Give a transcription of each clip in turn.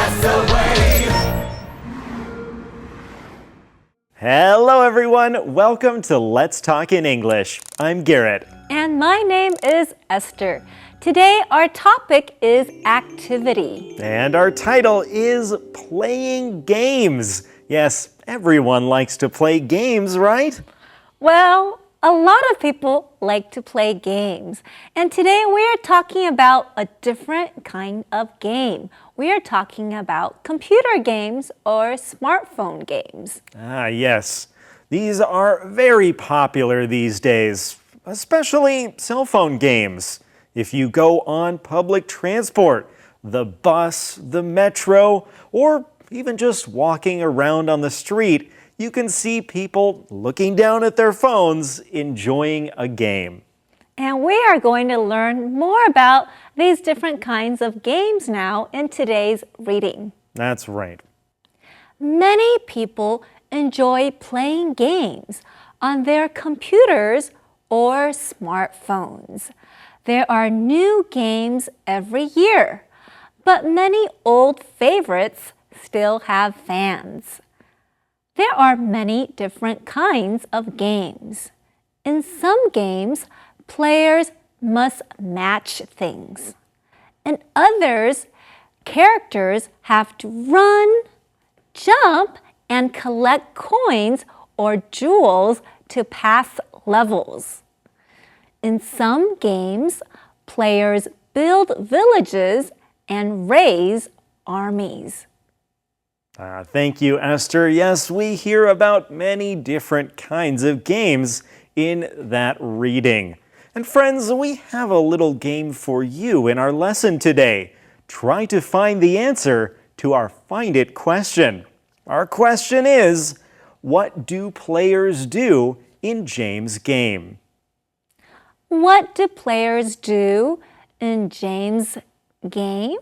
that's the way. Hello everyone, welcome to Let's Talk in English. I'm Garrett. And my name is Esther. Today our topic is activity. And our title is playing games. Yes, everyone likes to play games, right? Well, a lot of people like to play games. And today we are talking about a different kind of game. We are talking about computer games or smartphone games. Ah, yes. These are very popular these days, especially cell phone games. If you go on public transport, the bus, the metro, or even just walking around on the street, you can see people looking down at their phones, enjoying a game. And we are going to learn more about these different kinds of games now in today's reading. That's right. Many people enjoy playing games on their computers or smartphones. There are new games every year, but many old favorites still have fans. There are many different kinds of games. In some games, players must match things. In others, characters have to run, jump, and collect coins or jewels to pass levels. In some games, players build villages and raise armies. Thank you, Esther. Yes, we hear about many different kinds of games in that reading. And friends, we have a little game for you in our lesson today. Try to find the answer to our Find It question. Our question is, what do players do in James' game? What do players do in James' game?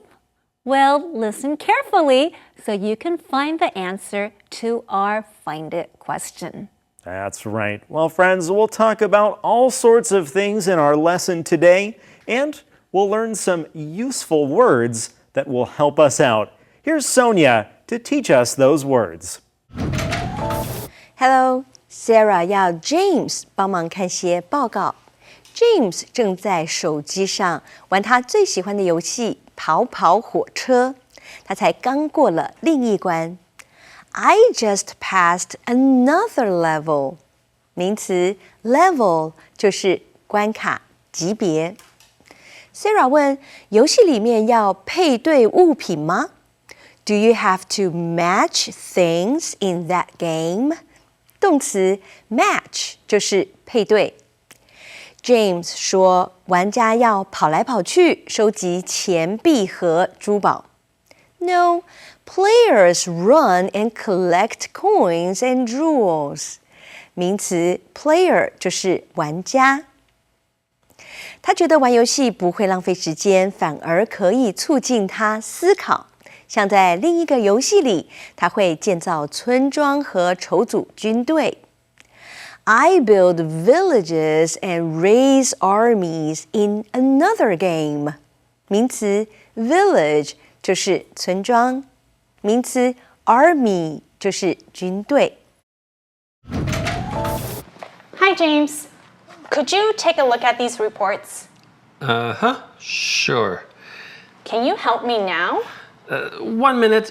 Well, listen carefully so you can find the answer to our Find It question. That's right. Well, friends, we'll talk about all sorts of things in our lesson today, and we'll learn some useful words that will help us out. Here's Sonia to teach us those words. Hello, Sarah 要 James 帮忙看些报告。James 正在手机上玩他最喜欢的游戏跑跑火车，他才刚过了另一关。I just passed another level. 名词 level 就是关卡、级别。Sarah 问，游戏里面要配对物品吗？ Do you have to match things in that game? 动词 match 就是配对。James 说，玩家要跑来跑去，收集钱币和珠宝。No, players run and collect coins and jewels. 名词 player 就是玩家。他觉得玩游戏不会浪费时间，反而可以促进他思考。像在另一个游戏里，他会建造村庄和筹组军队。I build villages and raise armies in another game. 名词 village 就是村庄，名词 army 就是军队。Hi, James. Could you take a look at these reports? Sure. Can you help me now? 1 minute.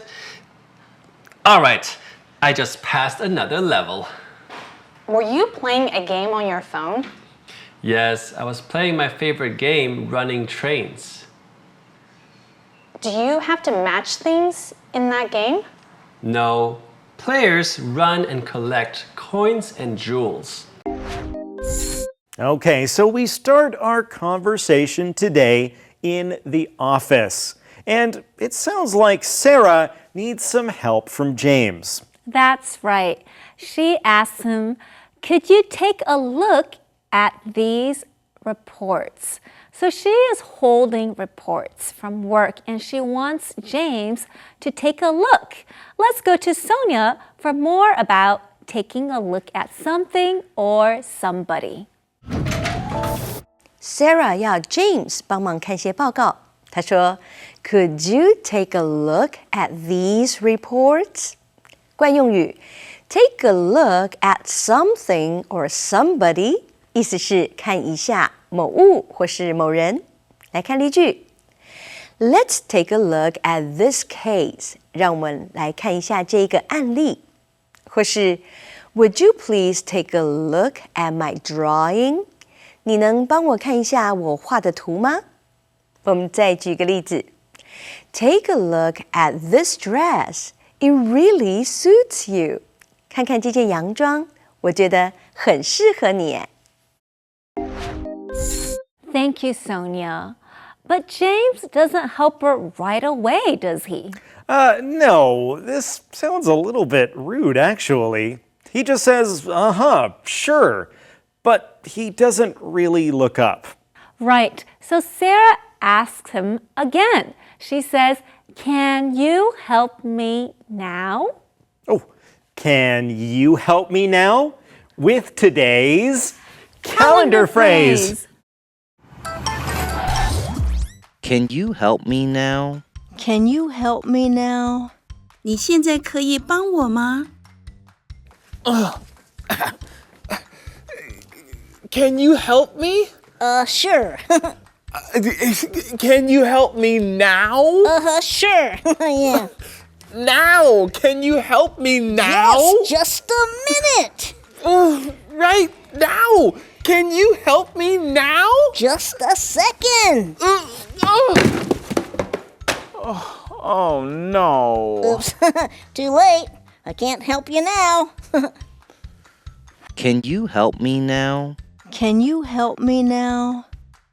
All right, I just passed another level. Were you playing a game on your phone? Yes, I was playing my favorite game, running trains. Do you have to match things in that game? No, players run and collect coins and jewels. Okay, so we start our conversation today in the office. And it sounds like Sarah needs some help from James. That's right. She asks him, could you take a look at these reports? So she is holding reports from work and she wants James to take a look. Let's go to Sonia for more about taking a look at something or somebody. Sarah 要 James 帮忙看些报告。他说 Could you take a look at these reports? 惯用语 take a look at something or somebody 意思是看一下某物或是某人。来看例句 Let's take a look at this case. 让我们来看一下这个案例。或是 Would you please take a look at my drawing? 你能帮我看一下我画的图吗？我们再举个例子。Take a look at this dress. It really suits you. 看看这件洋装，我觉得很适合你耶。Thank you, Sonia. But James doesn't help her right away, does he? No, this sounds a little bit rude, actually. He just says, sure, but he doesn't really look up. Right. So Sarah asks him again. She says, Can you help me now? Oh, can you help me now? With today's calendar phrase. Can you help me now? Can you help me now? 你现在可以帮我吗？ Can you help me? Sure. Can you help me now? Sure. Yeah. Now! Can you help me now? Yes, just a minute. Right now! Can you help me now? Just a second. Oh no. Oops. Too late. I can't help you now. Can you help me now? Can you help me now?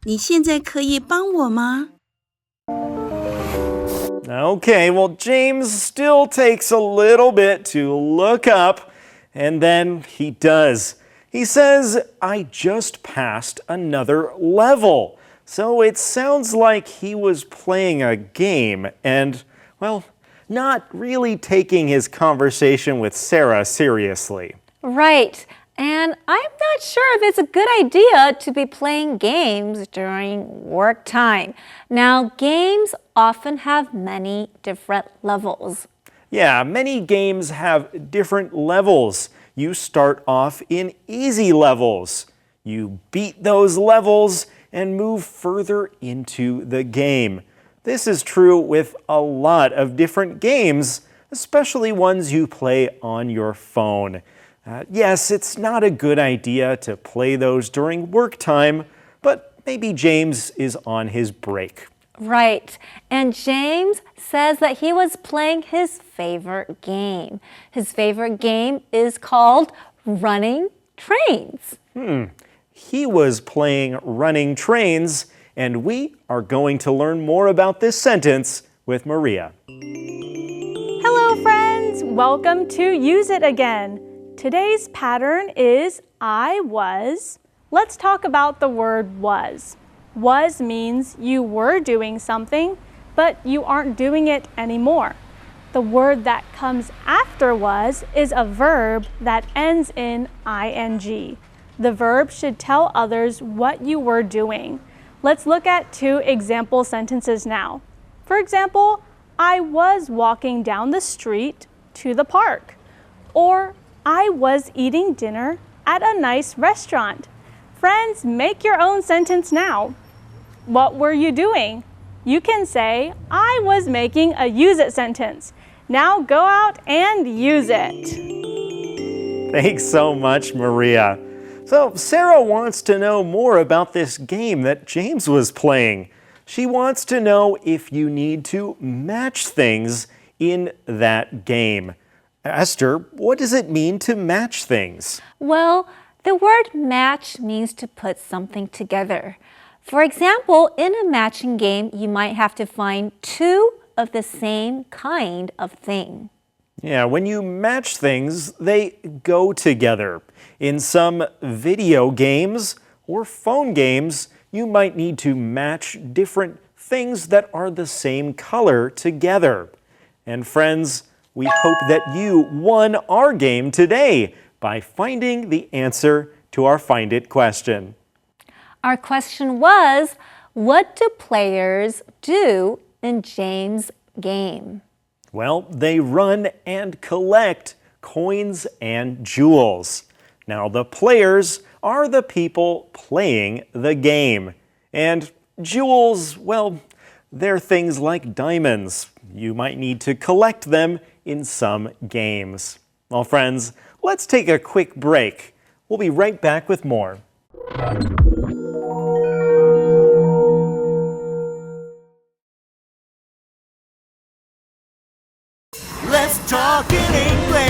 你现在可以帮我吗？ Okay, well, James still takes a little bit to look up, and then he does. He says, I just passed another level. So it sounds like he was playing a game and, well, not really taking his conversation with Sarah seriously. Right. And I'm not sure if it's a good idea to be playing games during work time. Now, games often have many different levels. Yeah, many games have different levels. You start off in easy levels. You beat those levels and move further into the game. This is true with a lot of different games, especially ones you play on your phone. Yes, it's not a good idea to play those during work time, but maybe James is on his break. Right. And James says that he was playing his favorite game. His favorite game is called Running Trains. He was playing Running Trains, and we are going to learn more about this sentence with Maria. Hello, friends. Welcome to Use It Again. Today's pattern is I was. Let's talk about the word was. Was means you were doing something, but you aren't doing it anymore. The word that comes after was is a verb that ends in ing. The verb should tell others what you were doing. Let's look at two example sentences now. For example, I was walking down the street to the park. Or I was eating dinner at a nice restaurant. Friends, make your own sentence now. What were you doing? You can say, I was making a use it sentence. Now go out and use it. Thanks so much, Maria. So Sarah wants to know more about this game that James was playing. She wants to know if you need to match things in that game. Esther, what does it mean to match things? Well, the word match means to put something together. For example, in a matching game, you might have to find two of the same kind of thing. Yeah, when you match things, they go together. In some video games or phone games, you might need to match different things that are the same color together. And friends, we hope that you won our game today by finding the answer to our Find It question. Our question was, What do players do in James' game? Well, they run and collect coins and jewels. Now, the players are the people playing the game. And jewels, well, they're things like diamonds. You might need to collect them in some games. Well, friends, let's take a quick break. We'll be right back with more. Let's talk in English.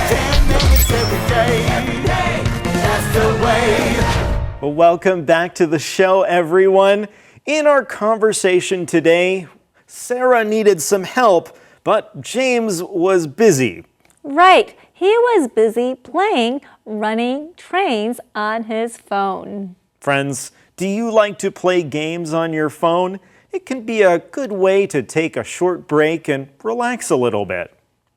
10 minutes every day. That's the way. Well, welcome back to the show, everyone. In our conversation today, Sarah needed some help, but James was busy. Right, he was busy playing running trains on his phone. Friends, do you like to play games on your phone? It can be a good way to take a short break and relax a little bit.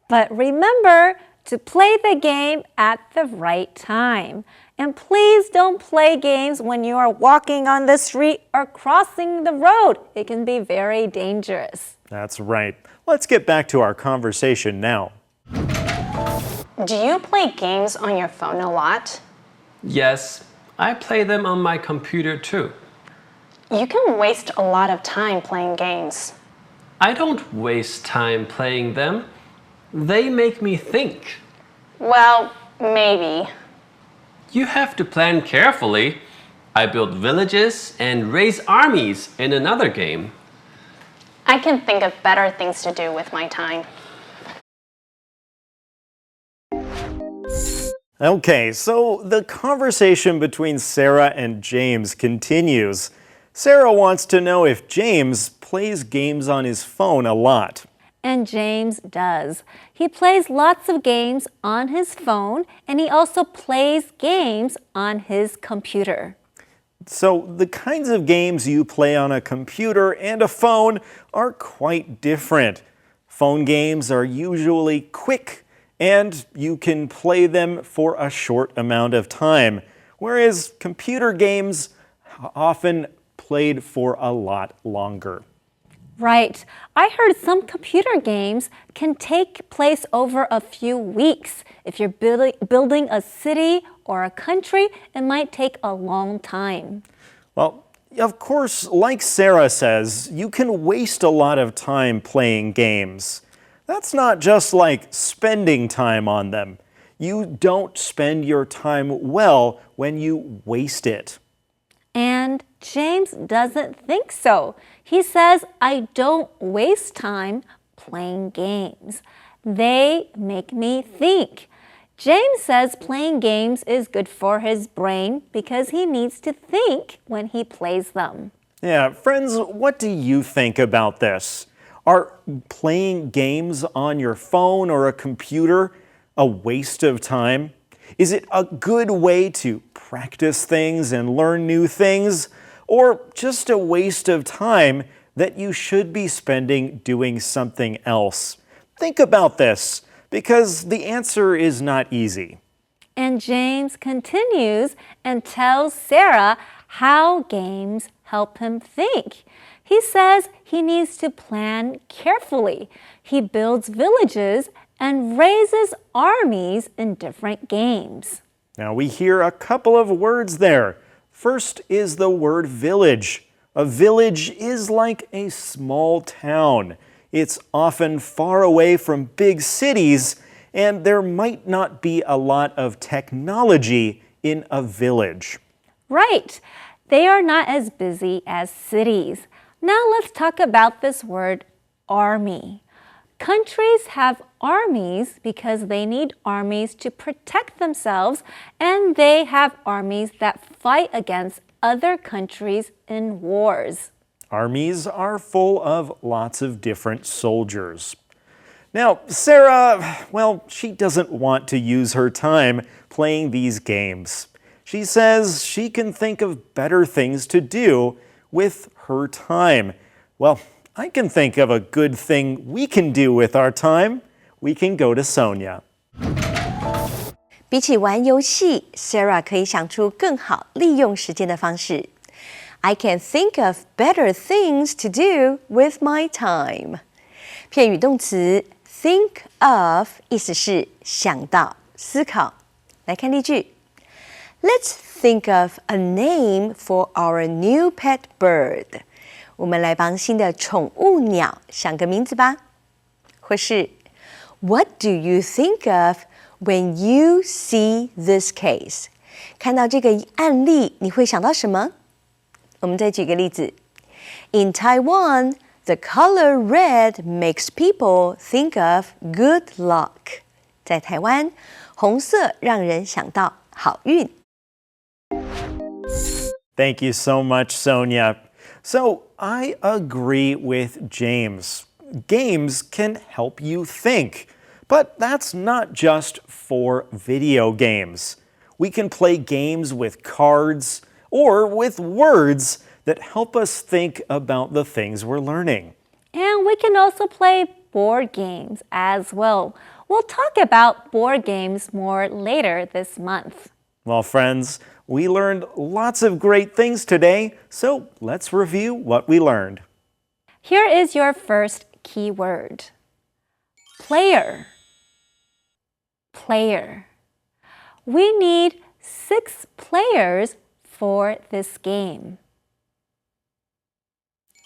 But remember to play the game at the right time. And please don't play games when you are walking on the street or crossing the road. It can be very dangerous. That's right. Let's get back to our conversation now. Do you play games on your phone a lot? Yes, I play them on my computer too. You can waste a lot of time playing games. I don't waste time playing them. They make me think. Well, maybe. You have to plan carefully. I build villages and raise armies in another game. I can think of better things to do with my time. Okay, so the conversation between Sarah and James continues. Sarah wants to know if James plays games on his phone a lot. And James does. He plays lots of games on his phone, and he also plays games on his computer. So the kinds of games you play on a computer and a phone are quite different. Phone games are usually quick, and you can play them for a short amount of time, whereas computer games often played for a lot longer. Right. I heard some computer games can take place over a few weeks. If you're building a city or a country, it might take a long time. Well, of course, like Sarah says, you can waste a lot of time playing games. That's not just like spending time on them. You don't spend your time well when you waste it. And James doesn't think so. He says, I don't waste time playing games. They make me think. James says playing games is good for his brain because he needs to think when he plays them. Yeah, friends, what do you think about this? Are playing games on your phone or a computer a waste of time? Is it a good way to practice things and learn new things, or just a waste of time that you should be spending doing something else? Think about this, because the answer is not easy. And James continues and tells Sarah how games help him think. He says he needs to plan carefully. He builds villages and raises armies in different games. Now we hear a couple of words there. First is the word village. A village is like a small town. It's often far away from big cities, and there might not be a lot of technology in a village. Right. They are not as busy as cities. Now let's talk about this word army. Countries have armies because they need armies to protect themselves, and they have armies that fight against other countries in wars. Armies are full of lots of different soldiers. Now, Sarah, well, she doesn't want to use her time playing these games. She says she can think of better things to do with her time. Well, I can think of a good thing we can do with our time. We can go to Sonia. 比起玩游戏 ，Sarah 可以想出更好利用时间的方式。I can think of better things to do with my time. 片语动词 think of 意思是想到、思考。来看例句。Let's think of a name for our new pet bird. 我们来帮新的宠物鸟想个名字吧。或是 What do you think of when you see this case? 看到这个案例，你会想到什么？我们再举个例子。In Taiwan, the color red makes people think of good luck. 在台湾，红色让人想到好运。Thank you so much, Sonia. So, I agree with James. Games can help you think, but that's not just for video games. We can play games with cards or with words that help us think about the things we're learning. And we can also play board games as well. We'll talk about board games more later this month. Well, friends, we learned lots of great things today, so let's review what we learned. Here is your first key word. Player. Player. We need 6 players for this game.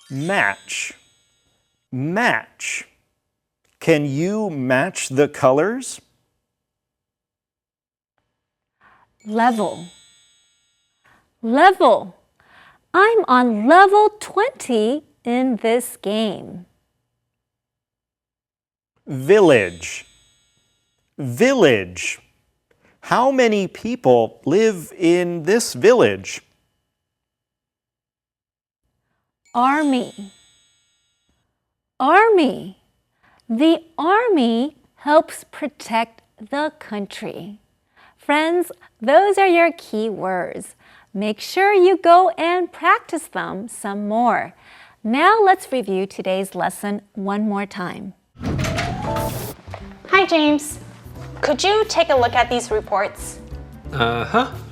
Match. Match. Can you match the colors? Level. Level. I'm on level 20 in this game. Village. Village. How many people live in this village? Army. Army. The army helps protect the country. Friends, those are your key words. Make sure you go and practice them some more. Now let's review today's lesson one more time. Hi, James. Could you take a look at these reports?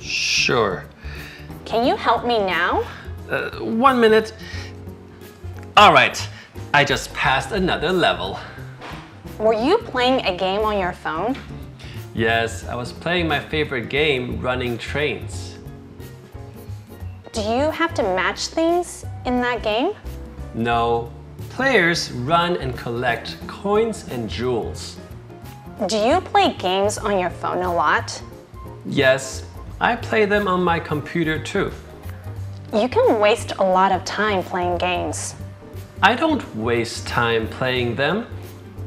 Sure. Can you help me now? 1 minute. All right, I just passed another level. Were you playing a game on your phone? Yes, I was playing my favorite game, running trains. Do you have to match things in that game? No, players run and collect coins and jewels. Do you play games on your phone a lot? Yes, I play them on my computer too. You can waste a lot of time playing games. I don't waste time playing them.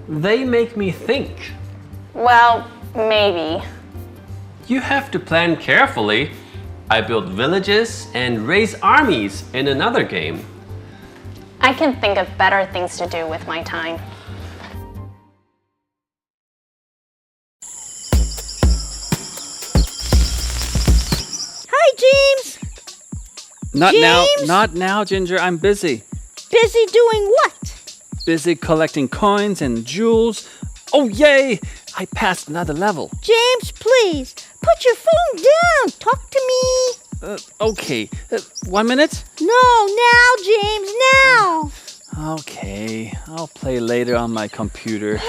They make me think. Well, maybe. You have to plan carefully. I build villages and raise armies in another game. I can think of better things to do with my time. Hi, James. Not now, Ginger. I'm busy. Busy doing what? Busy collecting coins and jewels. Oh, yay! I passed another level. James, please, put your phone down. Talk to me. Okay. 1 minute? No, now, James, now. Okay, I'll play later on my computer.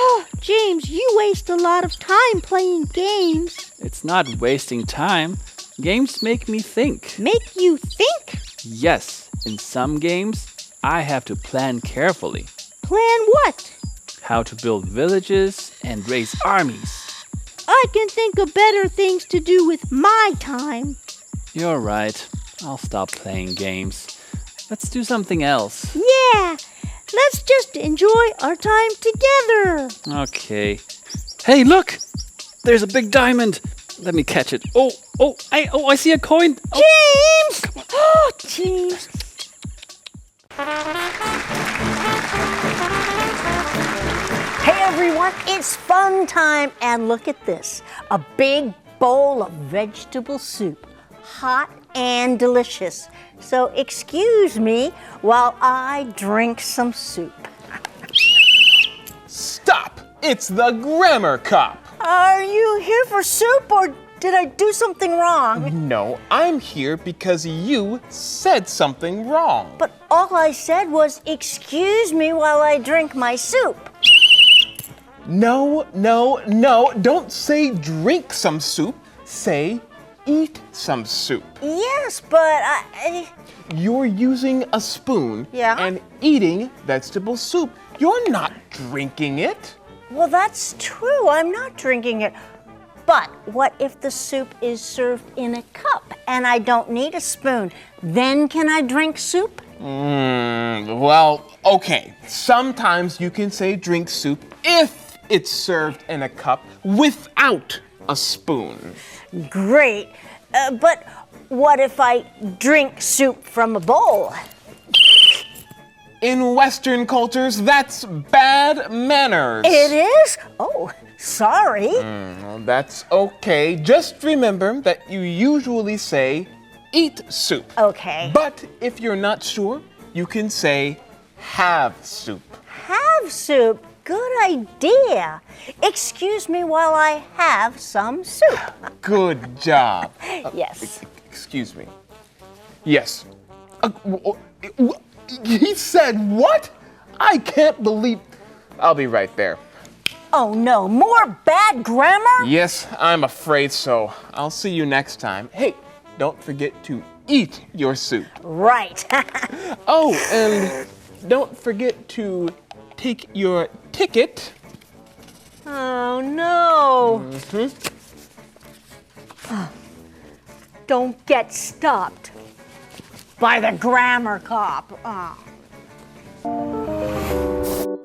James, you waste a lot of time playing games. It's not wasting time. Games make me think. Make you think? Yes, in some games, I have to plan carefully. Plan what? How to build villages and raise armies. I can think of better things to do with my time. You're right. I'll stop playing games. Let's do something else. Yeah, let's just enjoy our time together. Okay. Hey, look! There's a big diamond. Let me catch it. I see a coin. James! Oh, James. Hey everyone, it's fun time, and look at this. A big bowl of vegetable soup, hot and delicious. So excuse me while I drink some soup. Stop! It's the grammar cop. Are you here for soup or Did I do something wrong? No, I'm here because you said something wrong. But all I said was, excuse me while I drink my soup. No. Don't say drink some soup. Say eat some soup. Yes, but You're using a spoon and eating vegetable soup. You're not drinking it. Well, that's true. I'm not drinking it. But what if the soup is served in a cup and I don't need a spoon? Then can I drink soup? Well, okay. Sometimes you can say drink soup if it's served in a cup without a spoon. Great. But what if I drink soup from a bowl? In Western cultures, that's bad manners. It is? Oh, sorry. Well, that's okay. Just remember that you usually say eat soup. Okay. But if you're not sure, you can say have soup. Have soup? Good idea. Excuse me while I have some soup. Good job. Yes. Excuse me. Yes. He said what? I can't believe... I'll be right there. Oh no, more bad grammar? Yes, I'm afraid so. I'll see you next time. Hey, don't forget to eat your soup. Right. Oh, and don't forget to take your ticket. Oh no. Don't get stopped by the grammar cop.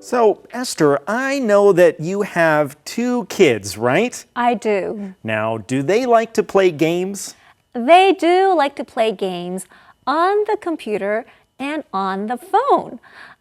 So, Esther, I know that you have 2 kids, right? I do. Now, do they like to play games? They do like to play games on the computer and on the phone.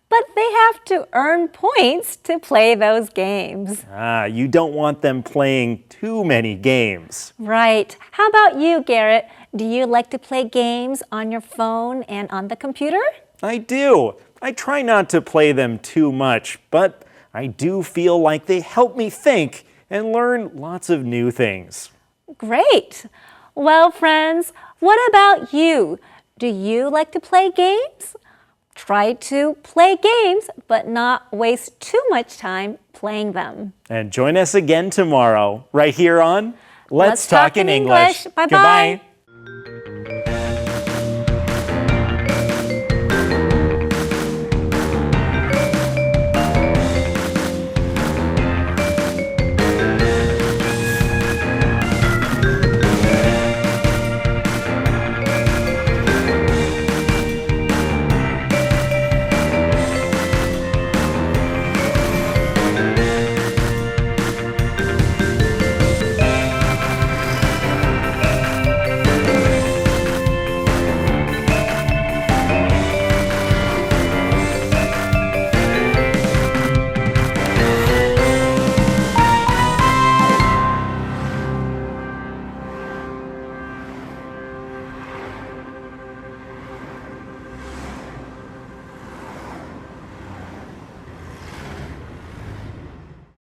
But they have to earn points to play those games. You don't want them playing too many games. Right. How about you, Garrett? Do you like to play games on your phone and on the computer? I do. I try not to play them too much, but I do feel like they help me think and learn lots of new things. Great. Well, friends, what about you? Do you like to play games? Try to play games, but not waste too much time playing them. And join us again tomorrow, right here on Let's Talk in English. Bye-bye. Goodbye.